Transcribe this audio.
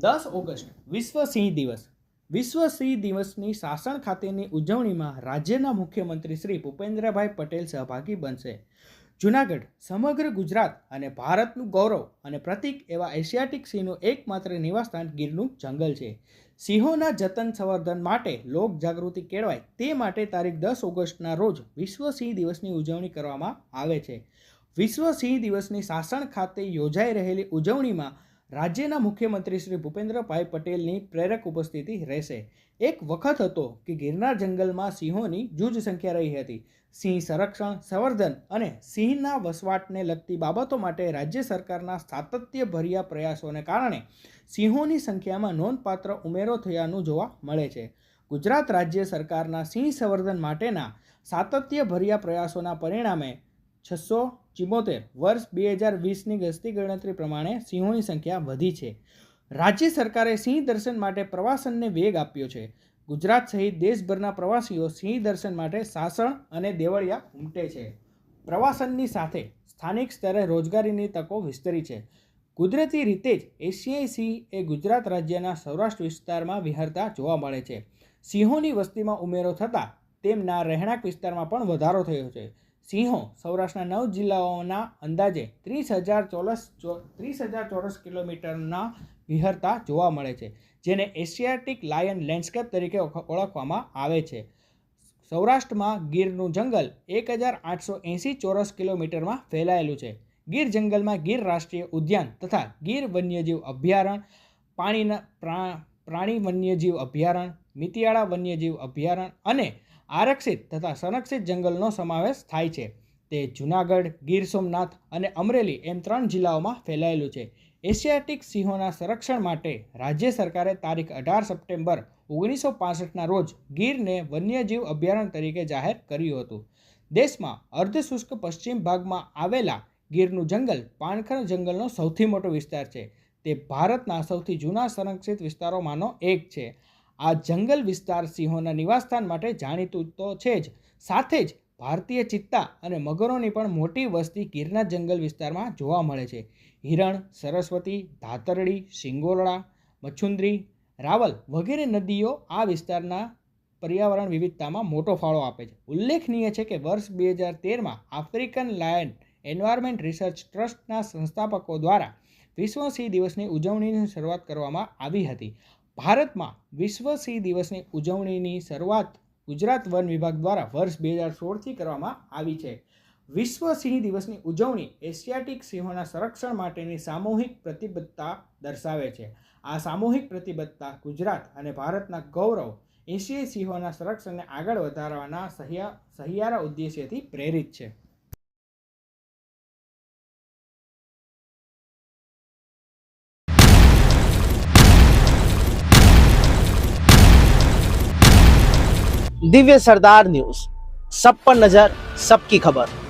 10 August વિશ્વ સિંહ દિવસ. વિશ્વ સિંહ દિવસની સાસણ ખાતેની ઉજવણીમાં રાજ્યના મુખ્યમંત્રી શ્રી ભૂપેન્દ્રભાઈ પટેલ સહભાગી બનશે. જૂનાગઢ સમગ્ર ગુજરાત અને ભારતનું ગૌરવ અને પ્રતીક એવા એશિયાટિક સિંહનું એકમાત્ર નિવાસસ્થાન ગીરનું જંગલ છે. સિંહોના જતન સંવર્ધન માટે લોક જાગૃતિ કેળવાય તે માટે તારીખ 10 ઓગસ્ટના રોજ વિશ્વ સિંહ દિવસની ઉજવણી કરવામાં આવે છે. વિશ્વ સિંહ દિવસની સાસણ ખાતે યોજાઈ રહેલી ઉજવણીમાં રાજ્યના મુખ્યમંત્રી શ્રી ભૂપેન્દ્રભાઈ પટેલની પ્રેરક ઉપસ્થિતિ રહેશે. એક વખત હતો કે ગિરનાર જંગલમાં સિંહોની જૂજ સંખ્યા રહી હતી. સિંહ સંરક્ષણ, સંવર્ધન અને સિંહના વસવાટને લગતી બાબતો માટે રાજ્ય સરકારના સાતત્યભર્યા પ્રયાસોને કારણે સિંહોની સંખ્યામાં નોંધપાત્ર ઉમેરો થયાનું જોવા મળે છે. ગુજરાત રાજ્ય સરકારના સિંહ સંવર્ધન માટેના સાતત્યભર્યા પ્રયાસોના પરિણામે 674 વર્ષ 2020ની ગસ્તી ગણતરી પ્રમાણે સિંહોની સંખ્યા વધી છે. રાજ્ય સરકારે સિંહ દર્શન માટે પ્રવાસનને વેગ આપ્યો છે. ગુજરાત સહિત દેશભરના પ્રવાસીઓ સિંહ દર્શન માટે સાસણ અને દેવળિયા ઉમટે છે. પ્રવાસનની સાથે સ્થાનિક સ્તરે રોજગારીની તકો વિસ્તરી છે. કુદરતી રીતે જ એશિયાઈ સિંહ એ ગુજરાત રાજ્યના સૌરાષ્ટ્ર વિસ્તારમાં વિહરતા જોવા મળે છે. સિંહોની વસ્તીમાં ઉમેરો થતાં તેમના રહેણાંક વિસ્તારમાં પણ વધારો થયો છે. સિંહો સૌરાષ્ટ્રના 9 જિલ્લાઓના અંદાજે 30,000 ચોરસ કિલોમીટરના વિહરતા જોવા મળે છે, જેને એશિયાટિક લાયન લેન્ડસ્કેપ તરીકે ઓળખવામાં આવે છે. સૌરાષ્ટ્રમાં ગીરનું જંગલ 1,880 ચોરસ કિલોમીટરમાં ફેલાયેલું છે. ગીર જંગલમાં ગીર રાષ્ટ્રીય ઉદ્યાન તથા ગીર વન્યજીવ અભયારણ્ય, પ્રાણી વન્યજીવ અભયારણ્ય, મિતિયાળા વન્યજીવ અભયારણ્ય અને આરક્ષિત તથા સંરક્ષિત જંગલનો સમાવેશ થાય છે. તે જૂનાગઢ, ગીર સોમનાથ અને અમરેલી એમ 3 જિલ્લાઓમાં ફેલાયેલું છે. એશિયાટિક સિંહોના સંરક્ષણ માટે રાજ્ય સરકારે તારીખ 18 સપ્ટેમ્બર 1965ના રોજ ગીરને વન્યજીવ અભયારણ્ય તરીકે જાહેર કર્યું હતું. દેશમાં અર્ધશુષ્ક પશ્ચિમ ભાગમાં આવેલા ગીરનું જંગલ પાણખર જંગલનો સૌથી મોટો વિસ્તાર છે. તે ભારતના સૌથી જૂના સંરક્ષિત વિસ્તારોમાંનો એક છે. આ જંગલ વિસ્તાર સિંહોના નિવાસસ્થાન માટે જાણીતું તો છે જ, સાથે જ ભારતીય ચિત્તા અને મગરોની પણ મોટી વસ્તી ગીરના જંગલ વિસ્તારમાં જોવા મળે છે. હિરણ, સરસ્વતી, ધાતરડી, શિંગોરડા, મચ્છુંદરી, રાવલ વગેરે નદીઓ આ વિસ્તારના પર્યાવરણ વિવિધતામાં મોટો ફાળો આપે છે. ઉલ્લેખનીય છે કે વર્ષ 2013માં આફ્રિકન લાયન એન્વાયરમેન્ટ રિસર્ચ ટ્રસ્ટના સંસ્થાપકો દ્વારા વિશ્વ સિંહ દિવસની ઉજવણીની શરૂઆત કરવામાં આવી હતી. ભારતમાં વિશ્વ સિંહ દિવસની ઉજવણીની શરૂઆત ગુજરાત વન વિભાગ દ્વારા વર્ષ 2016થી કરવામાં આવી છે. વિશ્વ સિંહ દિવસની ઉજવણી એશિયાટિક સિંહોના સંરક્ષણ માટેની સામૂહિક પ્રતિબદ્ધતા દર્શાવે છે. આ સામૂહિક પ્રતિબદ્ધતા ગુજરાત અને ભારતના ગૌરવ એશિયાઈ સિંહોના સંરક્ષણને આગળ વધારવાના સહિયારા ઉદ્દેશ્યથી પ્રેરિત છે. दिव्य सरदार न्यूज, सब पर नजर, सबकी खबर.